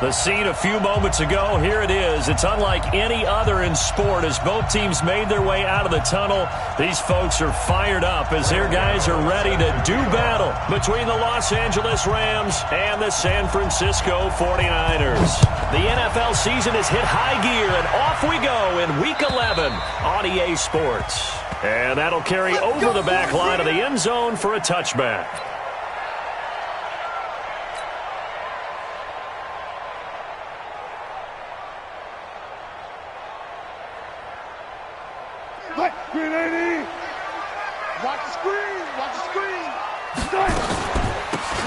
The scene a few moments ago, here it is. It's unlike any other in sport as both teams made their way out of the tunnel. These folks are fired up as their guys are ready to do battle between the Los Angeles Rams and the San Francisco 49ers. The NFL season has hit high gear, and off we go in Week 11 on EA Sports. And that'll carry over the back line of the end zone for a touchback.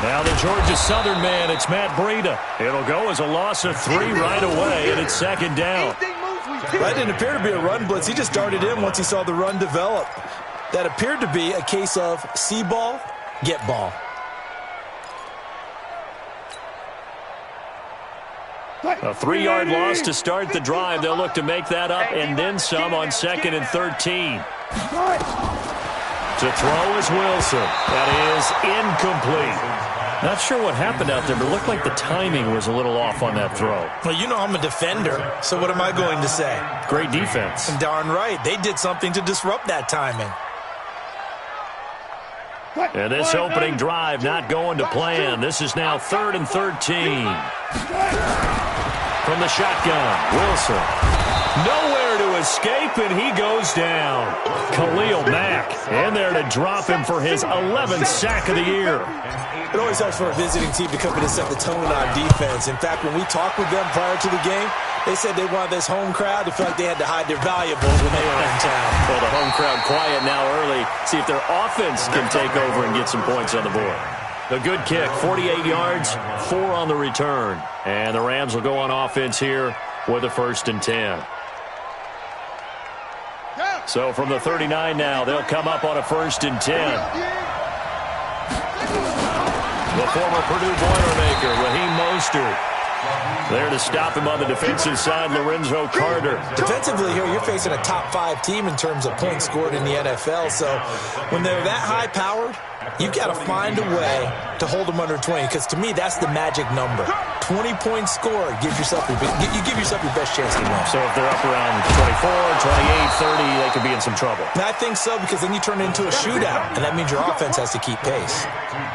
Now the Georgia Southern man, it's Matt Breida. It'll go as a loss of 3 right away, and it's second down. That didn't appear to be a run blitz. He just darted in once he saw the run develop. That appeared to be a case of see ball, get ball. A 3-yard loss to start the drive. They'll look to make that up and then some on 2nd and 13. To throw is Wilson. That is incomplete. Not sure what happened out there, but it looked like the timing was a little off on that throw. Well, you know I'm a defender, so what am I going to say? Great defense. And darn right. They did something to disrupt that timing. And this opening drive not going to plan. This is now 3rd and 13. From the shotgun, Wilson. Nowhere to escape, and he goes down. Khalil Mack in there to drop him for his 11th sack of the year. It always helps for a visiting team to come in and set the tone on defense. In fact, when we talked with them prior to the game, they said they wanted this home crowd to feel like they had to hide their valuables when they were in town. Well, the home crowd quiet now early. See if their offense can take over and get some points on the board. A good kick, 48 yards, 4 on the return. And the Rams will go on offense here with a 1st and 10. So from the 39 now, they'll come up on a 1st and 10. The former Purdue Boilermaker, Raheem Mostert. There to stop him on the defensive side, Lorenzo Carter. Defensively here, you're facing a top 5 team in terms of points scored in the NFL. So when they're that high-powered, you've got to find a way to hold them under 20, because to me, that's the magic number. 20 points scored, you give yourself your best chance to win. So if they're up around 24, 28, 30, they could be in some trouble. And I think so, because then you turn it into a shootout, and that means your offense has to keep pace.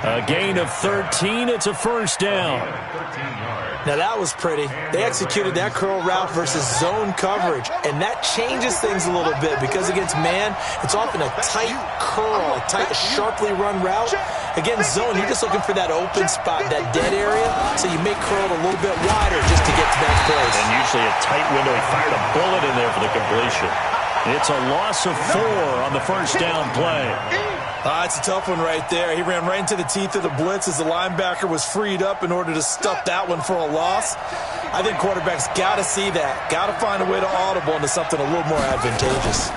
A gain of 13, it's a 1st down. Now that was pretty. They executed that curl route versus zone coverage, and that changes things a little bit because against man, it's often a tight curl, a tight, sharply run route. Against zone, you're just looking for that open spot, that dead area, so you make curl a little bit wider just to get to that place. And usually a tight window. He fired a bullet in there for the completion. It's a loss of 4 on the 1st down play. It's a tough one right there. He ran right into the teeth of the blitz as the linebacker was freed up in order to stuff that one for a loss. I think quarterbacks got to see that. Got to find a way to audible into something a little more advantageous.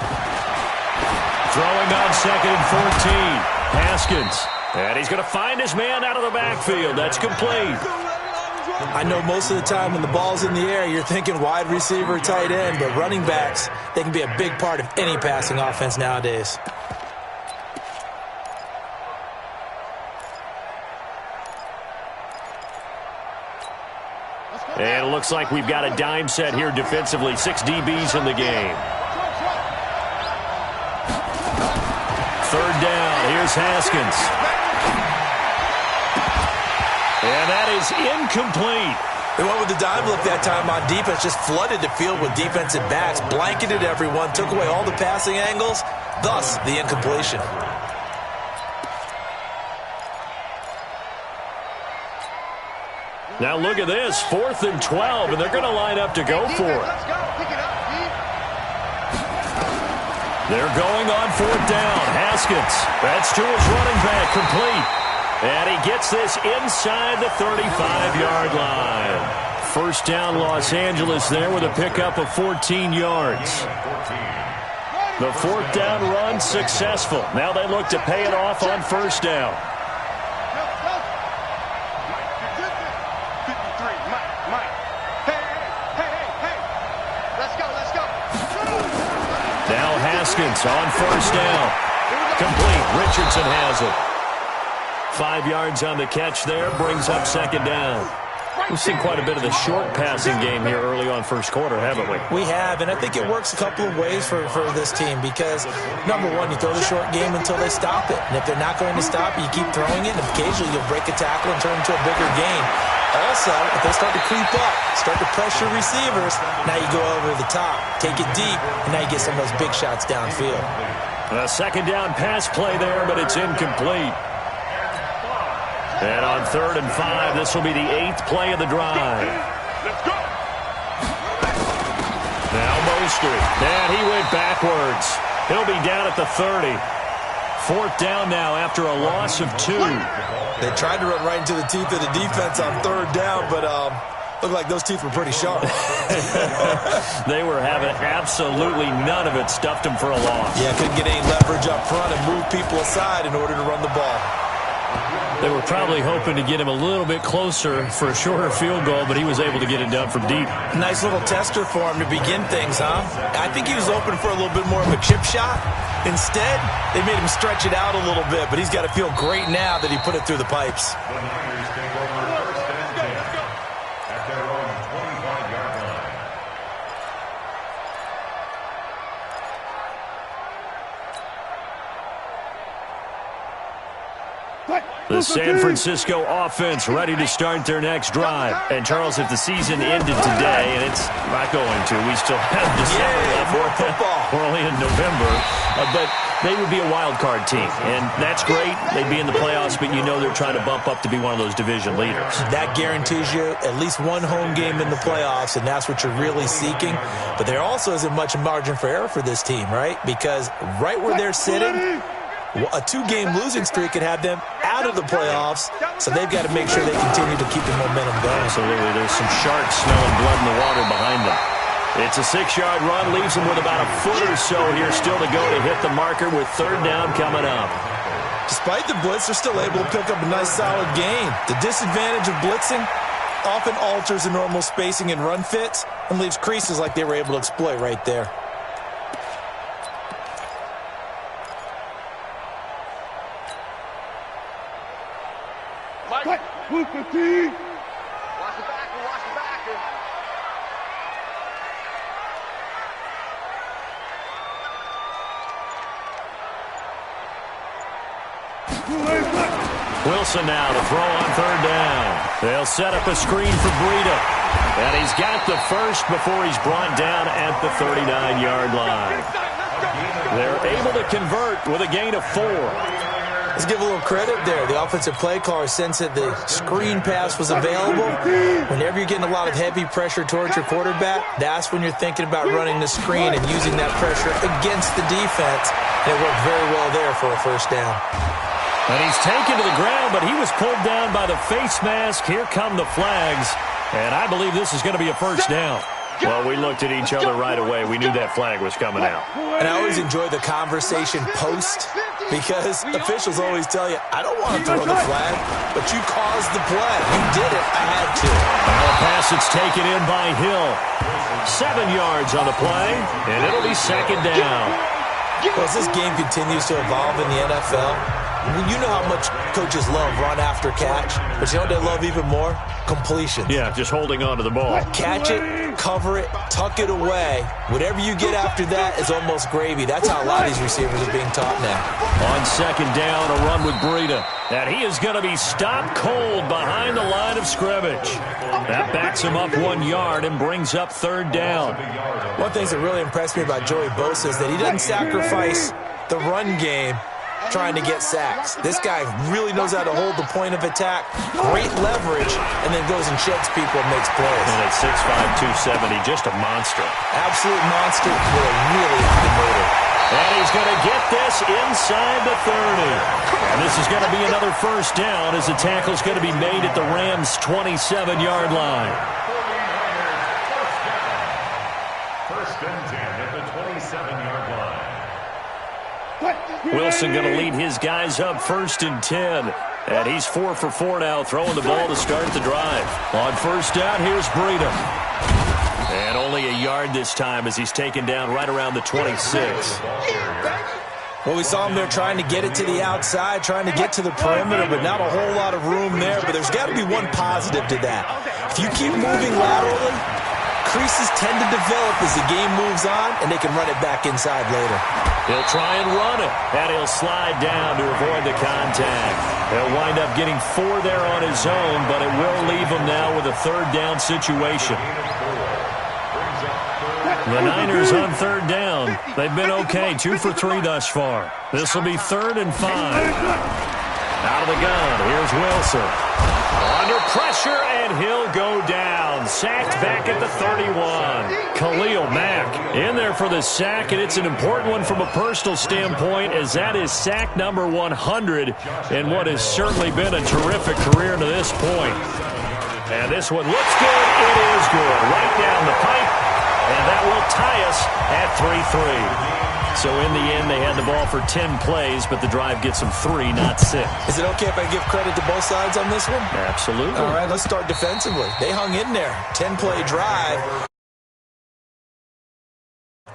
Throwing on 2nd and 14. Haskins. And he's going to find his man out of the backfield. That's complete. I know most of the time when the ball's in the air, you're thinking wide receiver, tight end, but running backs, they can be a big part of any passing offense nowadays. And it looks like we've got a dime set here defensively. 6 DBs in the game. 3rd down. Here's Haskins. And that is incomplete. They went with the dime look that time on defense. Just flooded the field with defensive backs. Blanketed everyone. Took away all the passing angles. Thus, the incompletion. Now look at this, 4th and 12, and they're going to line up to go for it. They're going on 4th down. Haskins, that's to his running back, complete. And he gets this inside the 35-yard line. 1st down, Los Angeles there with a pickup of 14 yards. The 4th down run successful. Now they look to pay it off on 1st down. Now Haskins on 1st down. Complete. Richardson has it. 5 yards on the catch there. Brings up 2nd down. We've seen quite a bit of the short passing game here early on first quarter, haven't we? We have, and I think it works a couple of ways for this team because, number one, you throw the short game until they stop it. And if they're not going to stop it, you keep throwing it, and occasionally you'll break a tackle and turn it into a bigger gain. Also, if they start to creep up, start to pressure receivers, now you go over the top, take it deep, and now you get some of those big shots downfield. A second down pass play there, but it's incomplete. And on 3rd and 5, this will be the 8th play of the drive. Let's go. Now Mostert. And he went backwards. He'll be down at the 30. 4th down now after a loss of 2. They tried to run right into the teeth of the defense on 3rd down, but looked like those teeth were pretty sharp. They were having absolutely none of it. Stuffed them for a loss. Yeah, couldn't get any leverage up front and move people aside in order to run the ball. They were probably hoping to get him a little bit closer for a shorter field goal, but he was able to get it done from deep. Nice little tester for him to begin things, huh? I think he was open for a little bit more of a chip shot. Instead, they made him stretch it out a little bit, but he's got to feel great now that he put it through the pipes. The San Francisco offense ready to start their next drive. And, Charles, if the season ended today, and it's not going to, we still have December left. More football. We're only in November. But they would be a wild card team. And that's great. They'd be in the playoffs, but you know they're trying to bump up to be one of those division leaders. That guarantees you at least one home game in the playoffs, and that's what you're really seeking. But there also isn't much margin for error for this team, right? Because right where they're sitting, a 2-game losing streak could have them out of the playoffs, so they've got to make sure they continue to keep the momentum going. Absolutely. There's some sharks smelling blood in the water behind them. It's a 6-yard run, leaves them with about a foot or so here still to go to hit the marker with 3rd down coming up. Despite the blitz, they're still able to pick up a nice solid gain. The disadvantage of blitzing often alters the normal spacing and run fits and leaves creases like they were able to exploit right there. Watch the backer, watch the backer. Wilson now to throw on 3rd down. They'll set up a screen for Breida. And he's got the first before he's brought down at the 39-yard line. They're able to convert with a gain of 4. Let's give a little credit there. The offensive play caller sensed that the screen pass was available. Whenever you're getting a lot of heavy pressure towards your quarterback, that's when you're thinking about running the screen and using that pressure against the defense. And it worked very well there for a 1st down. And he's taken to the ground, but he was pulled down by the face mask. Here come the flags. And I believe this is going to be a 1st down. Well, we looked at each other right away. We knew that flag was coming out. And I always enjoy the conversation post because officials always tell you, I don't want to throw the flag, but you caused the play. You did it. I had to. Now a pass that's taken in by Hill. 7 yards on the play, and it'll be 2nd down. Well, as this game continues to evolve in the NFL, you know how much coaches love run after catch, but you know what they love even more? Completion. Yeah, just holding on to the ball. Catch it, cover it, tuck it away. Whatever you get after that is almost gravy. That's how a lot of these receivers are being taught now. On 2nd down, a run with Breida. And he is going to be stopped cold behind the line of scrimmage. That backs him up 1 yard and brings up 3rd down. One of the things that really impressed me about Joey Bosa is that he doesn't sacrifice the run game trying to get sacks. This guy really knows how to hold the point of attack, great leverage, and then goes and sheds people and makes plays. And at 6'5", 270, just a monster. Absolute monster with a really high motor. And he's going to get this inside the 30. And this is going to be another 1st down as the tackle's going to be made at the Rams' 27-yard line. 1st and 10 at the 27-yard line. Wilson going to lead his guys up 1st and 10. And he's 4 for 4 now, throwing the ball to start the drive. On 1st down, here's Breida. And only a yard this time as he's taken down right around the 26. Well, we saw him there trying to get it to the outside, trying to get to the perimeter, but not a whole lot of room there. But there's got to be one positive to that. If you keep moving laterally, creases tend to develop as the game moves on, and they can run it back inside later. He'll try and run it, and he'll slide down to avoid the contact. He'll wind up getting 4 there on his own, but it will leave him now with a third down situation. The Niners on third down. They've been okay, 2 for 3 thus far. This will be 3rd and 5. Out of the gun, here's Wilson. Under pressure, and he'll go down. Sacked back at the 31. Khalil Mack in there for the sack, and it's an important one from a personal standpoint, as that is sack number 100 in what has certainly been a terrific career to this point. And this one looks good. It is good. Right down the pipe, and that will tie us at 3-3. So in the end, they had the ball for 10 plays, but the drive gets them 3, not 6. Is it okay if I give credit to both sides on this one? Absolutely. All right, let's start defensively. They hung in there. 10-play drive.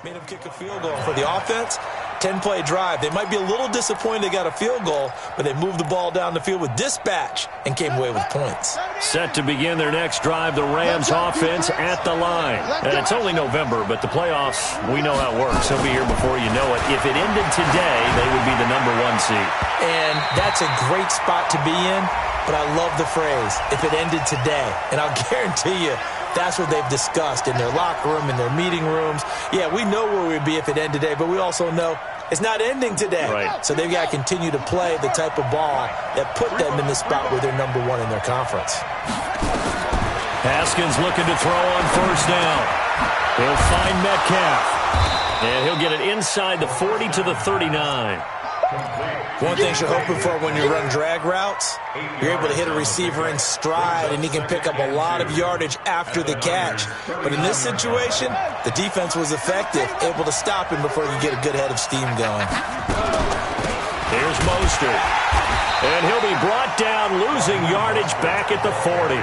Made them kick a field goal. For the offense, 10-play drive. They might be a little disappointed they got a field goal, but they moved the ball down the field with dispatch and came away with points. Set to begin their next drive, the Rams offense at the line. And it's only November, but the playoffs, we know how it works. They'll be here before you know it. If it ended today, they would be the number 1 seed. And that's a great spot to be in, but I love the phrase, if it ended today. And I'll guarantee you, that's what they've discussed in their locker room, in their meeting rooms. Yeah, we know where we'd be if it ended today, but we also know it's not ending today. Right. So they've got to continue to play the type of ball that put them in the spot where they're number 1 in their conference. Haskins looking to throw on first down. He'll find Metcalf. And he'll get it inside the 40 to the 39. One thing you're hoping for when you run drag routes, you're able to hit a receiver in stride, and he can pick up a lot of yardage after the catch. But in this situation, the defense was effective, able to stop him before he could get a good head of steam going. Here's Mostert. And he'll be brought down, losing yardage back at the 40.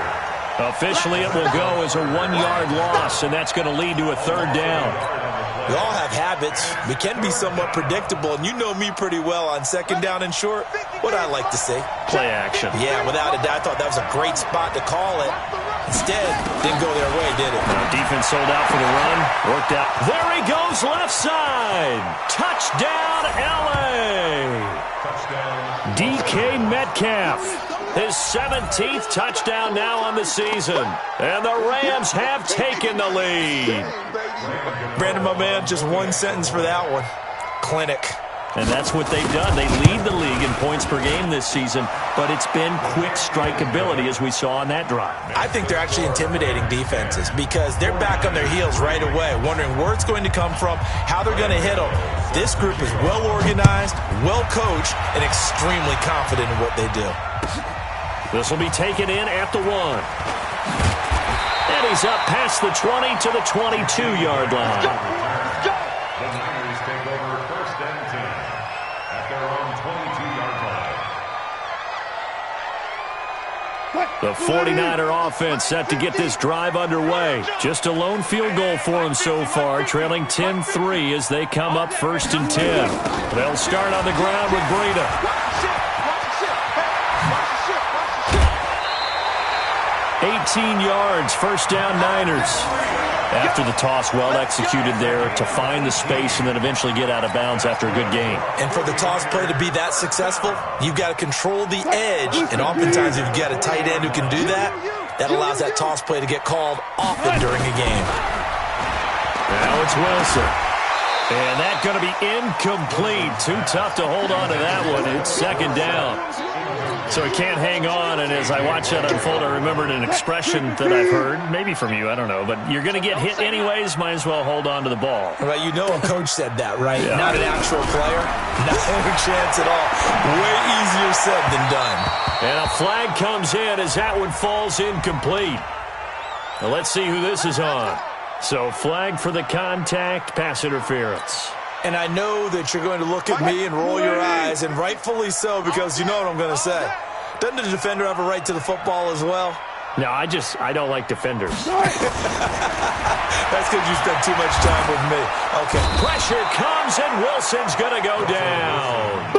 Officially, it will go as a 1-yard loss, and that's going to lead to a third down. We all have habits. We can be somewhat predictable, and you know me pretty well on second down and short. What I like to say? Play action. Yeah, without a doubt, I thought that was a great spot to call it. Instead, didn't go their way, did it? Defense sold out for the run. Worked out. There he goes, left side. Touchdown, L.A. Touchdown. DK Metcalf. His 17th touchdown now on the season. And the Rams have taken the lead. Brandon, my man, just one sentence for that one. Clinic. And that's what they've done. They lead the league in points per game this season, but it's been quick strike ability as we saw on that drive. I think they're actually intimidating defenses because they're back on their heels right away, wondering where it's going to come from, how they're going to hit them. This group is well organized, well coached, and extremely confident in what they do. This will be taken in at the 1. And he's up past the 20 to the 22-yard line. The Niners take over first and 10 at their own 22-yard line. The 49er offense set to get this drive underway. Just a lone field goal for them so far, trailing 10-3 as they come up first and 10. They'll start on the ground with Breida. 18 yards, first down Niners. After the toss, well executed there to find the space and then eventually get out of bounds after a good game. And for the toss play to be that successful, you've got to control the edge. And oftentimes if you've got a tight end who can do that, that allows that toss play to get called often during a game. Now it's Wilson. And that's going to be incomplete. Too tough to hold on to that one. It's second down. So he can't hang on, and as I watch that unfold, I remembered an expression that I've heard, maybe from you, I don't know, but you're going to get hit anyways, might as well hold on to the ball. Right, you know a coach said that, right? Yeah. Not an actual player. Not a chance at all. Way easier said than done. And a flag comes in as that one falls incomplete. Now let's see who this is on. So flag for the contact, pass interference. And I know that you're going to look at me and roll your eyes, and rightfully so, because you know what I'm going to say. Doesn't the defender have a right to the football as well? No, I don't like defenders. That's because you spent too much time with me. Okay. Pressure comes, and Wilson's going to go down.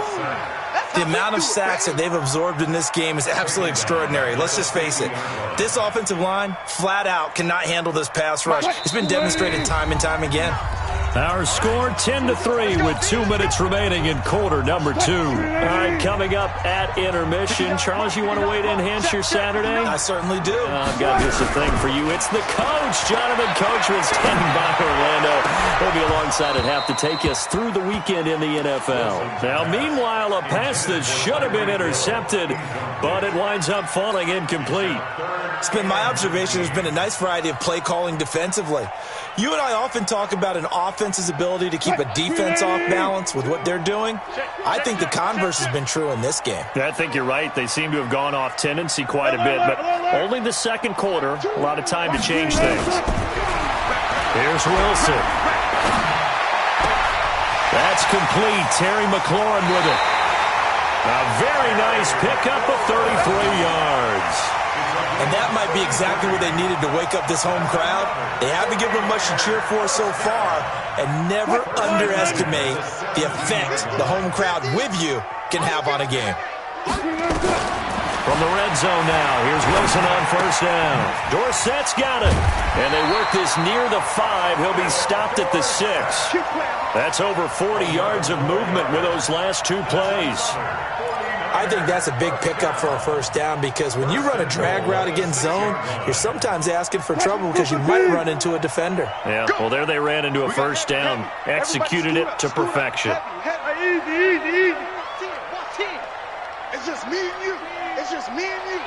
The amount of sacks that they've absorbed in this game is absolutely extraordinary. Let's just face it. This offensive line, flat out, cannot handle this pass rush. It's been demonstrated time and time again. Our score 10-3 with 2 minutes remaining in quarter number 2. All right, coming up at intermission. Charles, you want to wait in, enhance your Saturday? I certainly do. I've got just a thing for you. It's the coach, Jonathan Coachman, standing by Orlando. He'll be alongside at half to take us through the weekend in the NFL. Now, meanwhile, a pass that should have been intercepted, but it winds up falling incomplete. It's been my observation there's been a nice variety of play calling defensively. You and I often talk about an offense's ability to keep a defense off balance with what they're doing. I think the converse has been true in this game. I think you're right. They seem to have gone off tendency quite a bit, but only the second quarter, a lot of time to change things. Here's Wilson. That's complete. Terry McLaurin with it. A very nice pickup of 33 yards. And that might be exactly what they needed to wake up this home crowd. They haven't given them much to cheer for so far, and never underestimate the effect the home crowd with you can have on a game. From the red zone now, here's Wilson on first down. Dorsett's got it. And they work this near the 5. He'll be stopped at the 6. That's over 40 yards of movement with those last 2 plays. I think that's a big pickup for a first down because when you run a drag route against zone, you're sometimes asking for trouble because you might run into a defender. Yeah, well, there they ran into a first down. Executed it to perfection. Easy. It's just me and you. It's just me and you.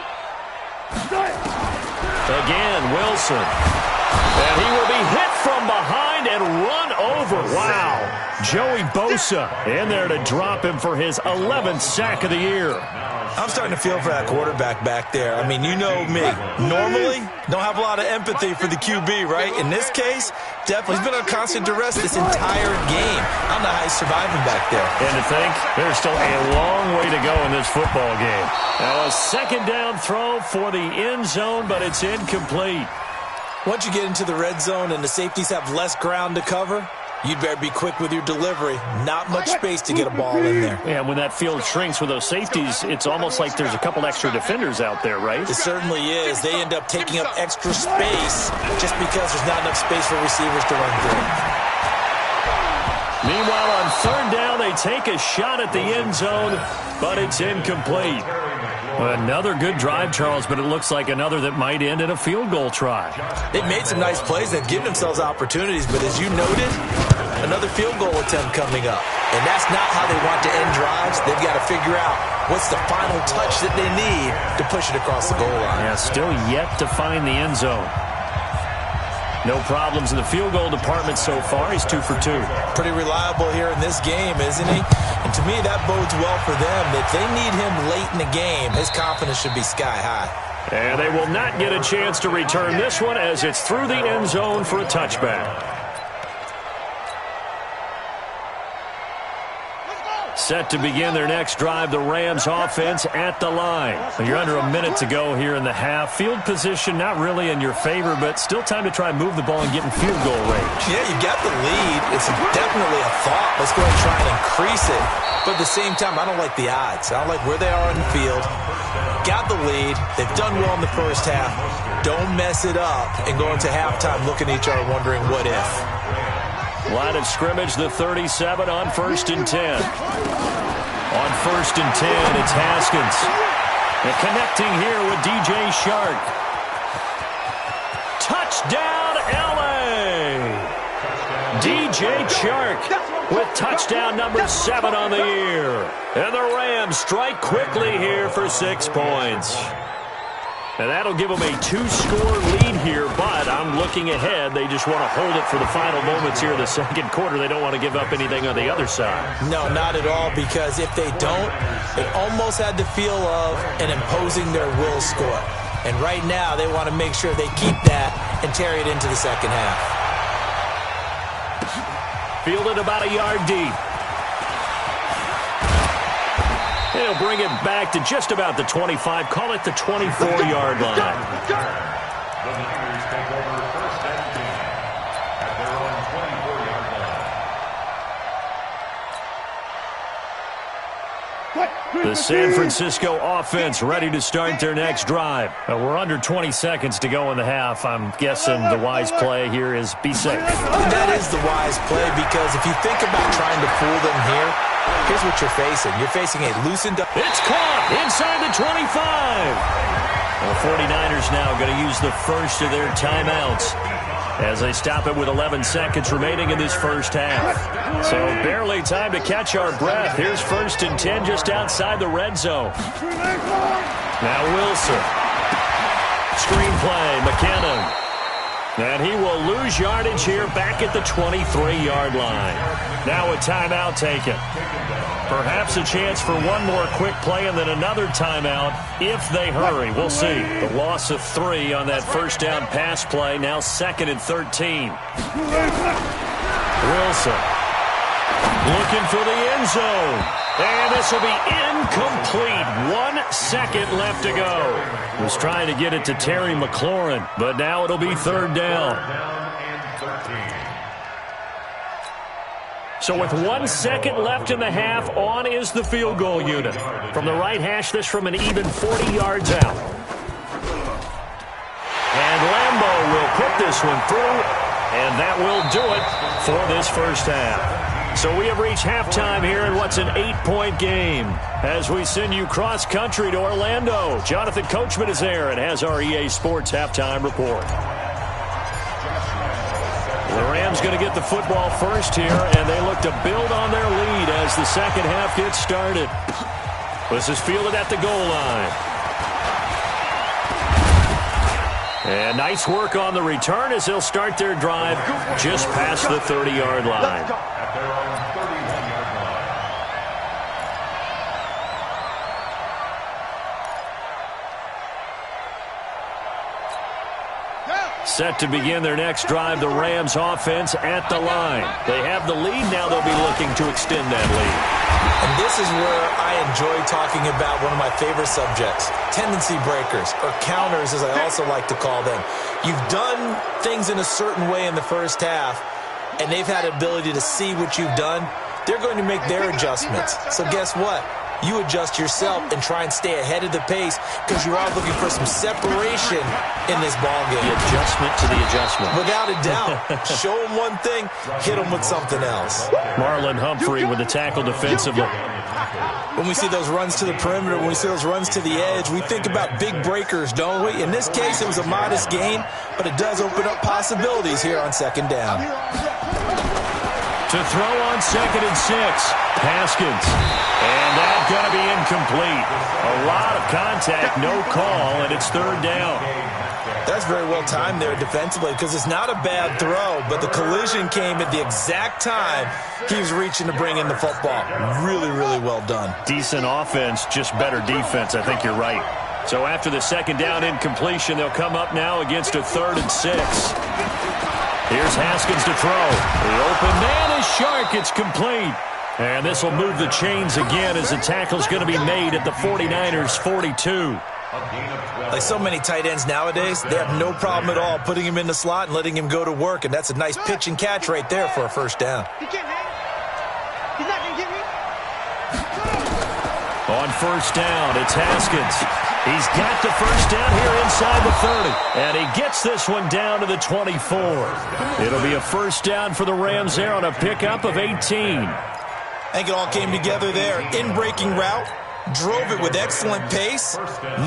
Again, Wilson. And he will be hit from behind and run over. Wow. Joey Bosa in there to drop him for his 11th sack of the year. I'm starting to feel for that quarterback back there. I mean, you know me. Normally, don't have a lot of empathy for the QB, right? In this case, definitely. He's been on constant duress this entire game. I don't know how he's surviving back there. And to think, there's still a long way to go in this football game. Now a second down throw for the end zone, but it's incomplete. Once you get into the red zone and the safeties have less ground to cover, you'd better be quick with your delivery. Not much space to get a ball in there. Yeah, when that field shrinks with those safeties, it's almost like there's a couple extra defenders out there, right? It certainly is. They end up taking up extra space just because there's not enough space for receivers to run through. Meanwhile, on third down, they take a shot at the end zone, but it's incomplete. Another good drive, Charles, but it looks like another that might end in a field goal try. They've made some nice plays. They've given themselves opportunities, but as you noted, another field goal attempt coming up. And that's not how they want to end drives. They've got to figure out what's the final touch that they need to push it across the goal line. Yeah, still yet to find the end zone. No problems in the field goal department so far. He's 2 for 2. Pretty reliable here in this game, isn't he? And to me, that bodes well for them. If they need him late in the game, his confidence should be sky high. And they will not get a chance to return this one as it's through the end zone for a touchback. Set to begin their next drive, the Rams offense at the line. You're under a minute to go here in the half. Field position not really in your favor, but still time to try and move the ball and get in field goal range. Yeah, you got the lead. It's definitely a thought. Let's go ahead and try and increase it. But at the same time, I don't like the odds. I don't like where they are in the field. Got the lead. They've done well in the first half. Don't mess it up and go into halftime looking at each other wondering what if. Line of scrimmage, the 37 on 1st and 10. On 1st and 10, it's Haskins. And connecting here with DJ Shark. Touchdown, L.A. DJ Shark with touchdown number 7 on the year. And the Rams strike quickly here for 6 points. And that'll give them a 2-score lead here, but I'm looking ahead. They just want to hold it for the final moments here in the second quarter. They don't want to give up anything on the other side. No, not at all, because if they don't, it almost had the feel of an imposing their will score. And right now, they want to make sure they keep that and carry it into the second half. Fielded about a yard deep. He'll bring it back to just about the 25. Call it the 24-yard line. The Niners take over 1st and 10 at their own 24-yard line. The San Francisco offense ready to start their next drive. We're under 20 seconds to go in the half. I'm guessing the wise play here is be safe. That is the wise play, because if you think about trying to fool them here, here's what you're facing. You're facing a loosened up. It's caught inside the 25. The 49ers now going to use the first of their timeouts as they stop it with 11 seconds remaining in this first half. So barely time to catch our breath. Here's 1st and 10 just outside the red zone. Now Wilson. Screenplay, McKinnon. And he will lose yardage here back at the 23-yard line. Now a timeout taken. Perhaps a chance for one more quick play and then another timeout if they hurry. We'll see. The loss of 3 on that first down pass play. Now 2nd and 13. Wilson looking for the end zone. And this will be incomplete. 1 second left to go. Was trying to get it to Terry McLaurin, but now it'll be 3rd down. So with 1 second left in the half, on is the field goal unit. From the right hash, this from an even 40 yards out. And Lambeau will put this one through, and that will do it for this first half. So we have reached halftime here in what's an 8-point game. As we send you cross-country to Orlando, Jonathan Coachman is there and has our EA Sports halftime report. The Rams going to get the football first here, and they look to build on their lead as the second half gets started. This is fielded at the goal line. And nice work on the return as they'll start their drive just past the 30-yard line. Set to begin their next drive, the Rams offense at the line. They have the lead. Now they'll be looking to extend that lead. And this is where I enjoy talking about one of my favorite subjects, tendency breakers, or counters as I also like to call them. You've done things in a certain way in the first half, and they've had the ability to see what you've done. They're going to make their adjustments. So guess what? You adjust yourself and try and stay ahead of the pace because you are looking for some separation in this ballgame. The adjustment to the adjustment. Without a doubt. Show them one thing, hit them with something else. Marlon Humphrey with the tackle defensively. When we see those runs to the perimeter, when we see those runs to the edge, we think about big breakers, don't we? In this case, it was a modest gain, but it does open up possibilities here on 2nd down. To throw on 2nd and 6, Haskins. And that's going to be incomplete. A lot of contact, no call, and it's 3rd down. That's very well timed there defensively because it's not a bad throw, but the collision came at the exact time he was reaching to bring in the football. Really, really well done. Decent offense, just better defense. I think you're right. So after the 2nd down incompletion, they'll come up now against a 3rd and 6. Here's Haskins to throw. The open man is Shark. It's complete. And this will move the chains again as the tackle's going to be made at the 49ers' 42. Like so many tight ends nowadays, they have no problem at all putting him in the slot and letting him go to work. And that's a nice pitch and catch right there for a first down. He can't hang. He's not going to get me. On 1st down, it's Haskins. He's got the first down here inside the 30. And he gets this one down to the 24. It'll be a first down for the Rams there on a pickup of 18. I think it all came together there. In-breaking route. Drove it with excellent pace.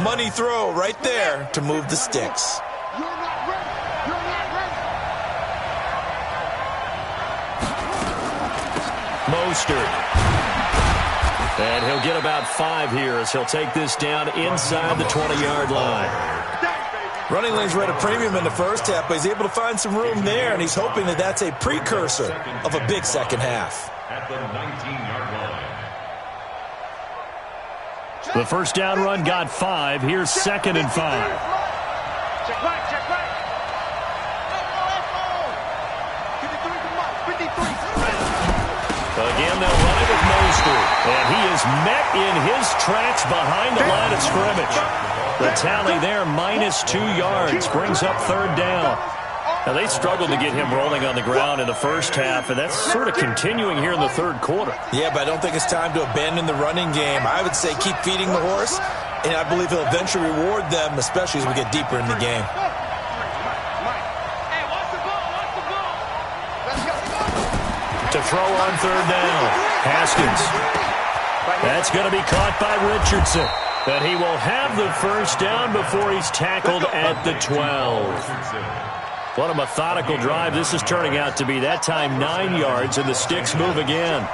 Money throw right there to move the sticks. You're not ready. You're not ready. Mostert. And he'll get about 5 here as he'll take this down inside the 20-yard line. Running lanes were at a premium in the first half, but he's able to find some room there, and he's hoping that that's a precursor of a big second half. At the 19-yard line. The first down run got 5. Here's 2nd and 5. Check right, check right. Again, they'll run it with Mostert. And he is met in his tracks behind the line of scrimmage. The tally there, -2 yards, brings up 3rd down. Now, they struggled to get him rolling on the ground in the first half, and that's sort of continuing here in the third quarter. Yeah, but I don't think it's time to abandon the running game. I would say keep feeding the horse, and I believe he'll eventually reward them, especially as we get deeper in the game. To throw on third down, Haskins. That's going to be caught by Richardson. But he will have the first down before he's tackled at the 12. What a methodical drive this is turning out to be. That time 9 yards, and the sticks move again.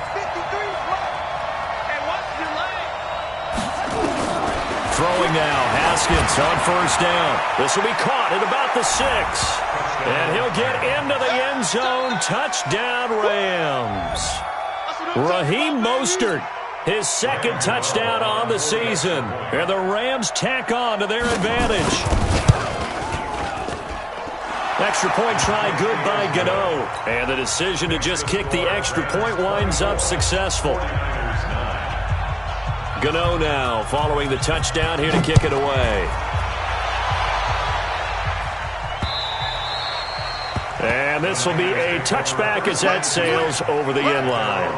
Throwing now, Haskins on first down. This will be caught at about the 6. And he'll get into the end zone. Touchdown, Rams. Raheem Mostert, his second touchdown on the season. And the Rams tack on to their advantage. Extra point try good by Gano. And the decision to just kick the extra point winds up successful. Gano now following the touchdown here to kick it away. And this will be a touchback as that sails over the end line.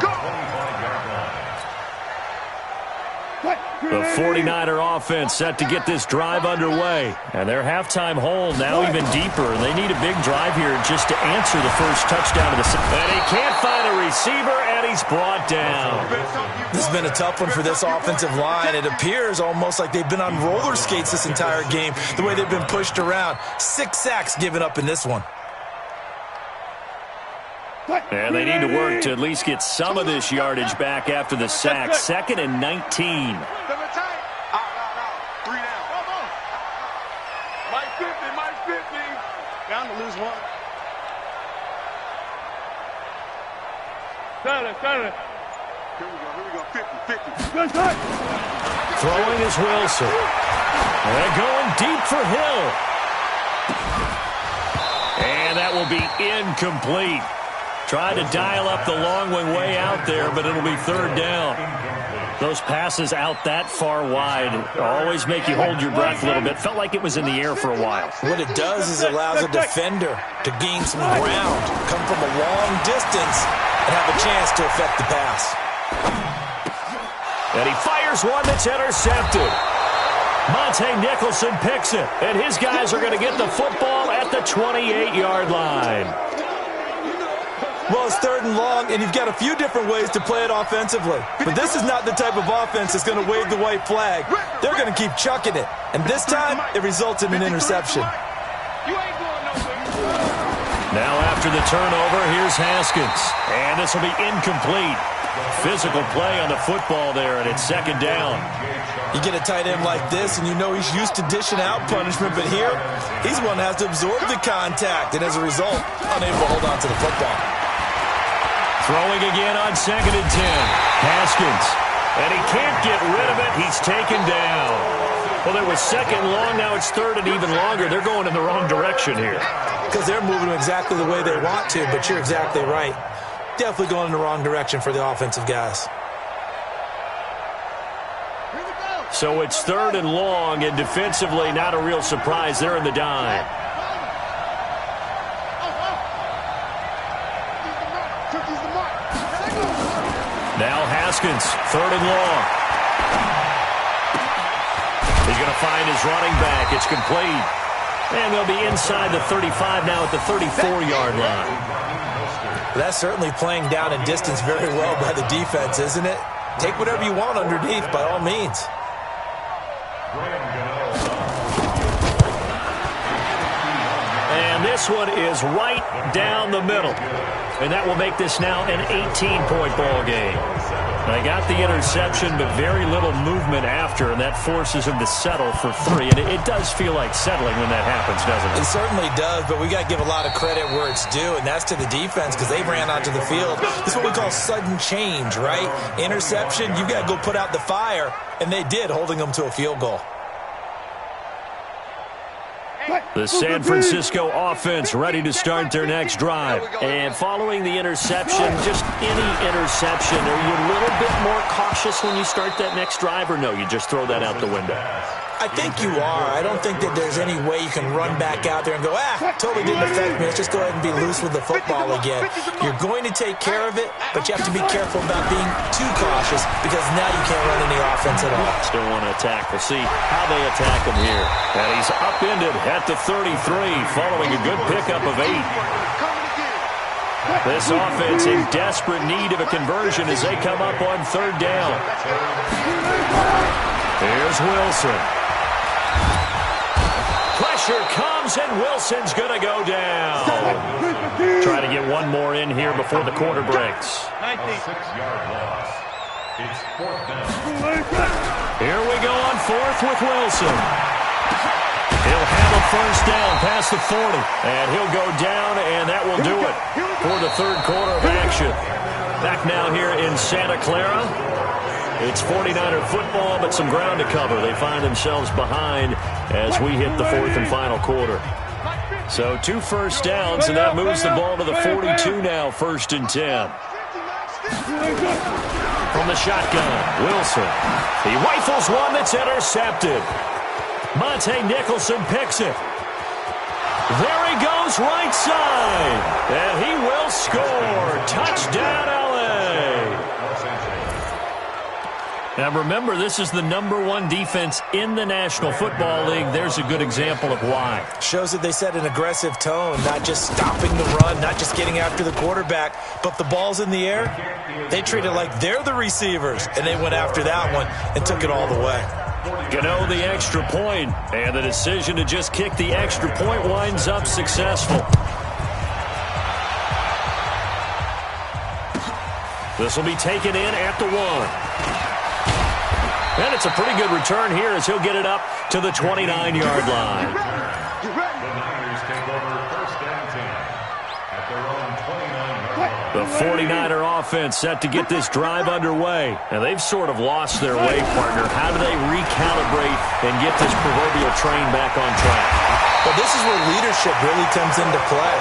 The 49er offense set to get this drive underway. And their halftime hole now even deeper. They need a big drive here just to answer the first touchdown of the season. And he can't find a receiver, and he's brought down. This has been a tough one for this offensive line. It appears almost like they've been on roller skates this entire game, the way they've been pushed around. 6 sacks given up in this one. And they need to work to at least get some of this yardage back after the sack. 2nd and 19. Down to lose one. Here we go. 50. Throwing is Wilson. They're going deep for Hill. And that will be incomplete. Tried to dial up the long one way out there, but it'll be third down. Those passes out that far wide always make you hold your breath a little bit. Felt like it was in the air for a while. What it does is it allows a defender to gain some ground, come from a long distance, and have a chance to affect the pass. And he fires one that's intercepted. Monte Nicholson picks it, and his guys are going to get the football at the 28-yard line. Well, it's 3rd and long, and you've got a few different ways to play it offensively. But this is not the type of offense that's going to wave the white flag. They're going to keep chucking it. And this time, it results in an interception. Now after the turnover, here's Haskins. And this will be incomplete. Physical play on the football there, and it's 2nd down. You get a tight end like this, and you know he's used to dishing out punishment, but here, he's the one that has to absorb the contact, and as a result, unable to hold on to the football. Throwing again on 2nd and 10. Haskins. And he can't get rid of it. He's taken down. Well, there was 2nd long. Now it's 3rd and even longer. They're going in the wrong direction here. Because they're moving exactly the way they want to, but you're exactly right. Definitely going in the wrong direction for the offensive guys. So it's 3rd and long, and defensively, not a real surprise. They're in the dime. Now Haskins, 3rd and long. He's going to find his running back. It's complete. And they'll be inside the 35 now at the 34-yard line. That's certainly playing down in distance very well by the defense, isn't it? Take whatever you want underneath, by all means. And this one is right down the middle. And that will make this now an 18-point ball game. They got the interception, but very little movement after, and that forces him to settle for 3. And it does feel like settling when that happens, doesn't it? It certainly does, but we got to give a lot of credit where it's due, and that's to the defense because they ran onto the field. This is what we call sudden change, right? Interception, you got to go put out the fire, and they did, holding them to a field goal. The San Francisco offense ready to start their next drive. And following the interception, just any interception, are you a little bit more cautious when you start that next drive, or no, you just throw that out the window? I think you are. I don't think that there's any way you can run back out there and go, totally didn't affect me. Let's just go ahead and be loose with the football again. You're going to take care of it, but you have to be careful about being too cautious because now you can't run any offense at all. Still want to attack. We'll see how they attack him here. And he's upended at the 33 following a good pickup of 8. This offense in desperate need of a conversion as they come up on 3rd down. Here's Wilson. Pressure comes, and Wilson's going to go down. Try to get one more in here before the quarter breaks. 6-yard loss. It's 4th down. Here we go on 4th with Wilson. He'll have a 1st down past the 40, and he'll go down, and that will do it for the 3rd quarter of action. Back now here in Santa Clara. It's 49er football, but some ground to cover. They find themselves behind as we hit the 4th and final quarter. So 2 first downs, and that moves the ball to the 42 now, 1st and 10. From the shotgun, Wilson. He rifles one that's intercepted. Monte Nicholson picks it. There he goes, right side. And he will score. Touchdown, L.A. Now, remember, this is the #1 defense in the National Football League. There's a good example of why. Shows that they set an aggressive tone, not just stopping the run, not just getting after the quarterback, but the ball's in the air. They treat it like they're the receivers, and they went after that one and took it all the way. Gano the extra point, and the decision to just kick the extra point winds up successful. This will be taken in at the 1. And it's a pretty good return here as he'll get it up to the 29-yard line. The Niners take over 1st and 10 at their own 29-yard line. The 49er offense set to get this drive underway. And they've sort of lost their way, partner. How do they recalibrate and get this proverbial train back on track? Well, this is where leadership really comes into play.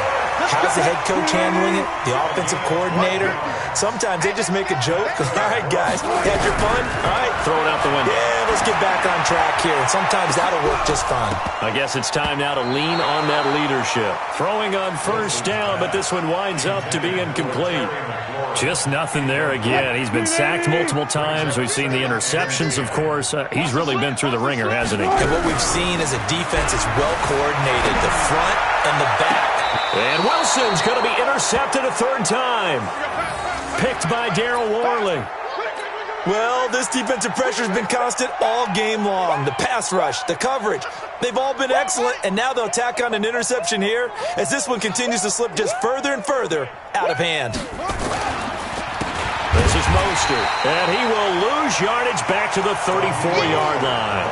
How's the head coach handling it? The offensive coordinator? Sometimes they just make a joke. All right, guys, had your fun? All right. Throw it out the window. Yeah, let's get back on track here. And sometimes that'll work just fine. I guess it's time now to lean on that leadership. Throwing on 1st down, but this one winds up to be incomplete. Just nothing there again. He's been sacked multiple times. We've seen the interceptions, of course. He's really been through the ringer, hasn't he? And what we've seen is a defense that's well coordinated, the front and the back. And Wilson's going to be intercepted a 3rd time. Picked by Darryl Worley. Well, this defensive pressure has been constant all game long. The pass rush, the coverage, they've all been excellent, and now they'll tack on an interception here as this one continues to slip just further and further out of hand. This is Mostert, and he will lose yardage back to the 34-yard line.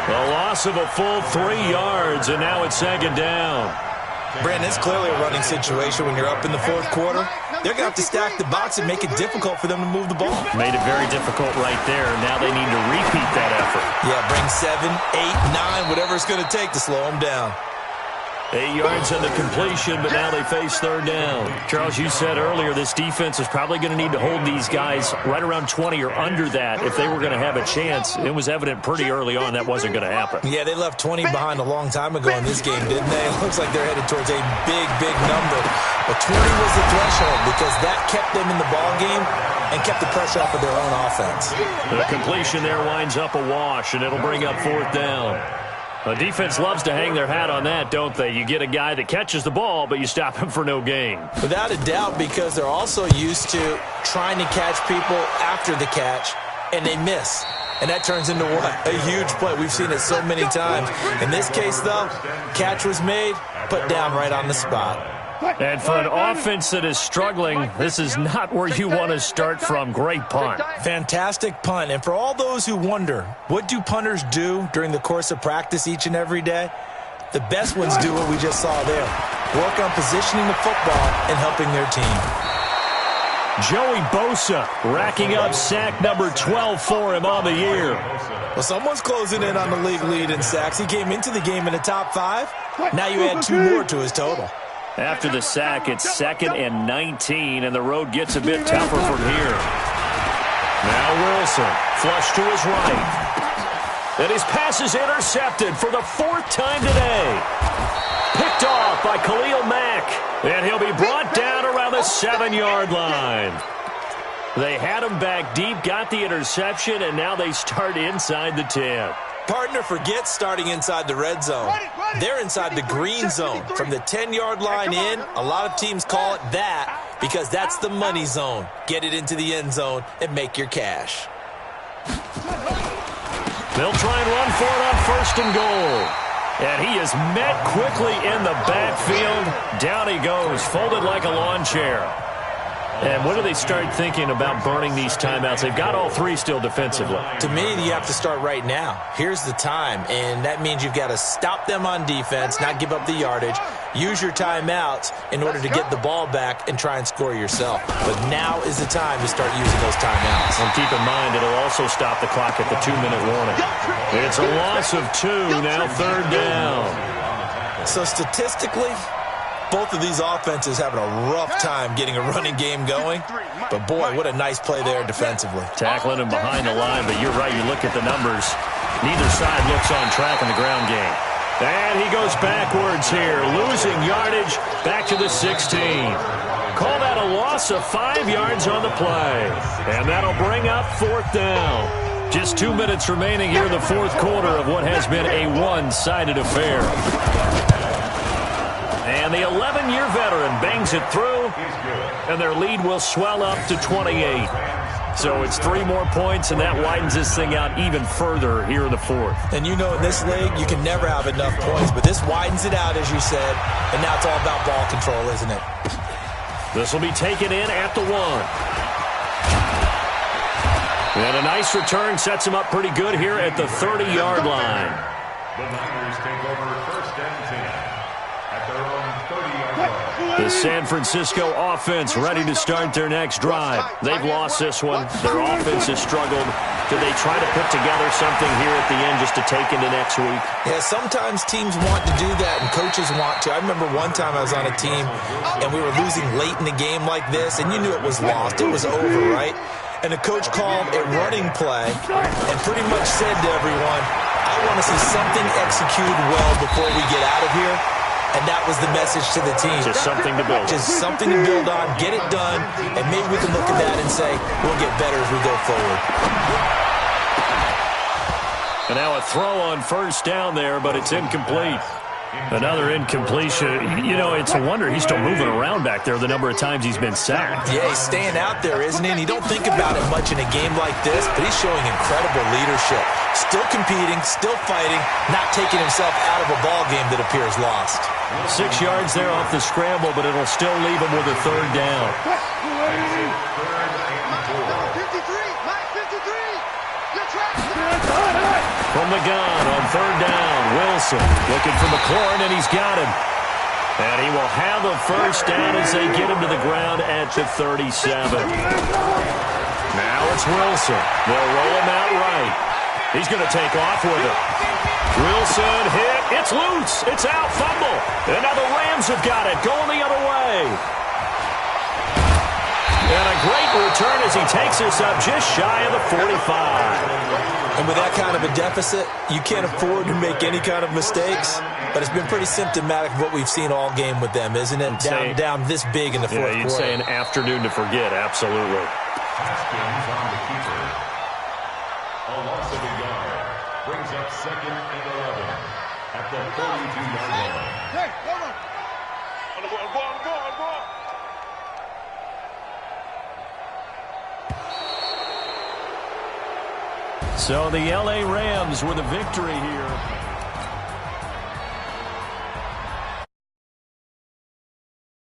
The loss of a full 3 yards, and now it's 2nd down. Brandon, it's clearly a running situation when you're up in the 4th quarter. They're going to have to stack the box and make it difficult for them to move the ball. Made it very difficult right there. Now they need to repeat that effort. Yeah, bring 7, 8, 9, whatever it's going to take to slow them down. 8 yards on the completion, but now they face 3rd down. Charles, you said earlier this defense is probably going to need to hold these guys right around 20 or under that if they were going to have a chance. It was evident pretty early on that wasn't going to happen. Yeah, they left 20 behind a long time ago in this game, didn't they? It looks like they're headed towards a big, big number. But 20 was the threshold because that kept them in the ball game and kept the pressure off of their own offense. The completion there winds up a wash, and it'll bring up 4th down. The defense loves to hang their hat on that, don't they? You get a guy that catches the ball, but you stop him for no gain. Without a doubt, because they're also used to trying to catch people after the catch, and they miss. And that turns into what? A huge play. We've seen it so many times. In this case, though, catch was made, put down right on the spot. And for an offense that is struggling, this is not where you want to start from. Great punt. Fantastic punt. And for all those who wonder, what do punters do during the course of practice each and every day? The best ones do what we just saw there. Work on positioning the football and helping their team. Joey Bosa racking up sack number 12 for him on the year. Well, someone's closing in on the league lead in sacks. He came into the game in the top 5. Now you add 2 more to his total. After the sack, it's 2nd and 19, and the road gets a bit tougher from here. Now Wilson, flush to his right. And his pass is intercepted for the 4th time today. Picked off by Khalil Mack. And he'll be brought down around the 7-yard line. They had him back deep, got the interception, and now they start inside the 10. Partner, forget starting inside the red zone. They're inside the green zone. From the 10-yard line in, a lot of teams call it that because that's the money zone. Get it into the end zone and make your cash. They'll try and run for it on 1st and goal. And he is met quickly in the backfield. Down he goes, folded like a lawn chair. And when do they start thinking about burning these timeouts? They've got all 3 still defensively. To me, you have to start right now. Here's the time, and that means you've got to stop them on defense, not give up the yardage, use your timeouts in order to get the ball back and try and score yourself. But now is the time to start using those timeouts. And keep in mind, it'll also stop the clock at the 2-minute warning. It's a loss of 2, now 3rd down. So statistically, both of these offenses having a rough time getting a running game going. But, boy, what a nice play there defensively. Tackling him behind the line, but you're right. You look at the numbers. Neither side looks on track in the ground game. And he goes backwards here, losing yardage back to the 16. Call that a loss of 5 yards on the play. And that'll bring up 4th down. Just 2 minutes remaining here in the 4th quarter of what has been a one-sided affair. And the 11-year veteran bangs it through, and their lead will swell up to 28. So it's 3 more points, and that widens this thing out even further here in the 4th. And you know in this league, you can never have enough points, but this widens it out, as you said, and now it's all about ball control, isn't it? This will be taken in at the 1. And a nice return sets him up pretty good here at the 30-yard line. The Niners take over 1st and 10 at their own 30-yard line. The San Francisco offense ready to start their next drive. They've lost this one. Their offense has struggled. Do they try to put together something here at the end just to take into next week? Yeah, sometimes teams want to do that and coaches want to. I remember one time I was on a team and we were losing late in the game like this, and you knew it was lost. It was over, right? And the coach called a running play and pretty much said to everyone, I want to see something executed well before we get out of here. And that was the message to the team. Just something to build. Just something to build on, get it done, and maybe we can look at that and say, we'll get better as we go forward. And now a throw on 1st down there, but it's incomplete. Another incompletion. You know, it's a wonder he's still moving around back there the number of times he's been sacked. Yeah, he's staying out there, isn't he? And you don't think about it much in a game like this, but he's showing incredible leadership. Still competing, still fighting, not taking himself out of a ball game that appears lost. 6 yards there off the scramble, but it'll still leave him with a 3rd down. 53. From the gun on 3rd down, Wilson looking for McLaurin, and he's got him. And he will have a 1st down as they get him to the ground at the 37. Now it's Wilson. They'll roll him out right. He's going to take off with it. Wilson hit. It's loose. It's out. Fumble. And now the Rams have got it. Going the other way. And a great return as he takes us up just shy of the 45. And with that kind of a deficit, you can't afford to make any kind of mistakes. But it's been pretty symptomatic of what we've seen all game with them, isn't it? Down this big in the 4th quarter. You'd say an afternoon to forget, absolutely. Haskins on the keeper. A loss of a yard. Brings up 2nd and 11 at the 42-yard line. Hey, hold on. On the ball. So the L.A. Rams with a victory here.